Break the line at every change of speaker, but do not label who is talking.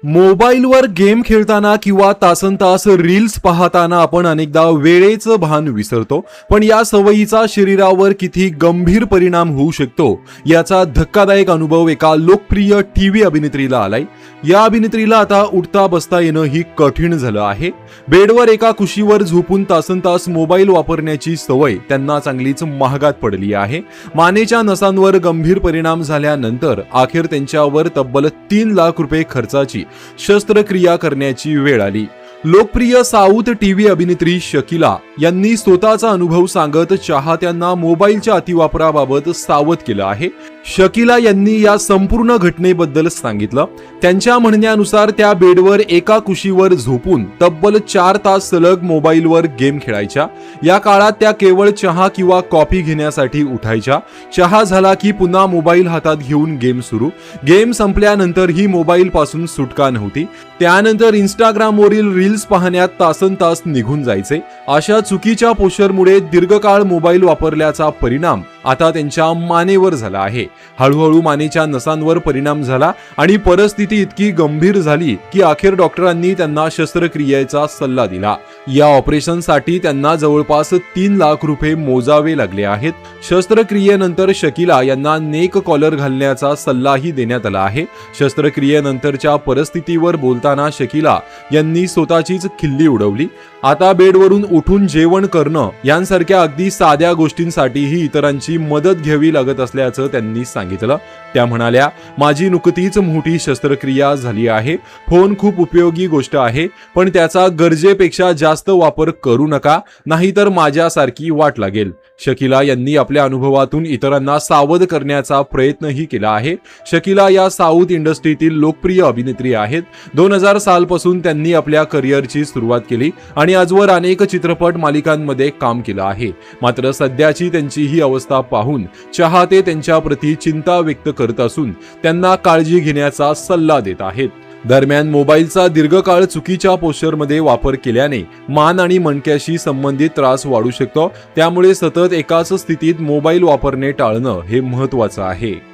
मोबाईलवर गेम खेळताना किंवा तासनतास रील्स पाहताना आपण अनेकदा वेळेचं भान विसरतो, पण या सवयीचा शरीरावर किती गंभीर परिणाम होऊ शकतो याचा धक्कादायक अनुभव एका लोकप्रिय टीव्ही अभिनेत्रीला आलाय. या अभिनेत्रीला आता उठता बसता येणं ही कठीण झालं आहे. बेडवर एका कुशीवर झोपून तासनतास मोबाईल वापरण्याची सवय त्यांना चांगलीच महागात पडली आहे. मानेच्या नसांवर गंभीर परिणाम झाल्यानंतर अखेर त्यांच्यावर तब्बल 3 लाख रुपये खर्चाची शस्त्रक्रिया करण्याची वेळ आली. लोकप्रिय साऊथ टीव्ही अभिनेत्री शकीला यांनी स्वतःचा अनुभव सांगत चाहत्यांना मोबाईलच्या अतिवापराबाबत सावध केलं आहे. शकीला यांनी या संपूर्ण घटनेबद्दल सांगितलं. त्यांच्या म्हणण्यानुसार त्या बेडवर एका कुशीवर झोपून तब्बल 4 तास सलग मोबाईलवर गेम खेळायच्या. या काळात त्या केवळ चहा किंवा कॉफी घेण्यासाठी उठायच्या. चहा झाला की पुन्हा मोबाईल हातात घेऊन गेम सुरू. गेम संपल्यानंतर ही मोबाईल पासून सुटका नव्हती. त्यानंतर इंस्टाग्रामवरील रील्स पाहण्यात तासनतास निघून जायचे. अशा चुकीच्या पोश्चरमुळे दीर्घकाळ मोबाईल वापरल्याचा परिणाम आता त्यांच्या मानेवर झाला आहे. हळूहळू मानेच्या नसांवर परिणाम झाला आणि परिस्थिती इतकी गंभीर झाली की अखेर डॉक्टरांनी त्यांना शस्त्रक्रियेचा सल्ला दिला. या ऑपरेशनसाठी त्यांना जवळपास 3 लाख रुपये मोजावे लागले आहेत. शस्त्रक्रियेनंतर शकीला यांना नेक कॉलर घालण्याचा सल्लाही देण्यात आला आहे. शस्त्रक्रियेनंतरच्या परिस्थितीवर बोलताना शकीला यांनी स्वतःचीच खिल्ली उडवली. आता बेडवरून उठून जेवण करणं यांसारख्या अगदी साध्या गोष्टींसाठीही इतरांची मदत घ्यावी लागत असल्याचं त्यांनी सांगितलं. त्या म्हणाल्या, माझी नुकतीच मोठी शस्त्रक्रिया झाली आहे. फोन खूप उपयोगी गोष्ट आहे, पण त्याचा गरजेपेक्षा जास्त वापर करू नका, नाहीतर माझ्यासारखी वाट लागेल. शकीला यांनी आपल्या अनुभवातून इतरांना सावध करण्याचा प्रयत्नही केला आहे. शकीला या साऊथ इंडस्ट्रीतील लोकप्रिय अभिनेत्री आहेत. 2000 सालपासून त्यांनी आपल्या करिअरची सुरुवात केली आणि आजवर अनेक चित्रपट मालिकांमध्ये काम केलं आहे. मात्र सध्याची त्यांची ही अवस्था पाहून चाहते त्यांच्या प्रती चिंता व्यक्त करत असून त्यांना काळजी घेण्याचा सल्ला देत आहेत. दरम्यान मोबाईलचा दीर्घकाळ चुकीच्या पोश्चरमध्ये वापर केल्याने मान आणि मणक्याशी संबंधित त्रास वाढू शकतो. त्यामुळे सतत एकाच स्थितीत मोबाईल वापरणे टाळणं हे महत्त्वाचं आहे.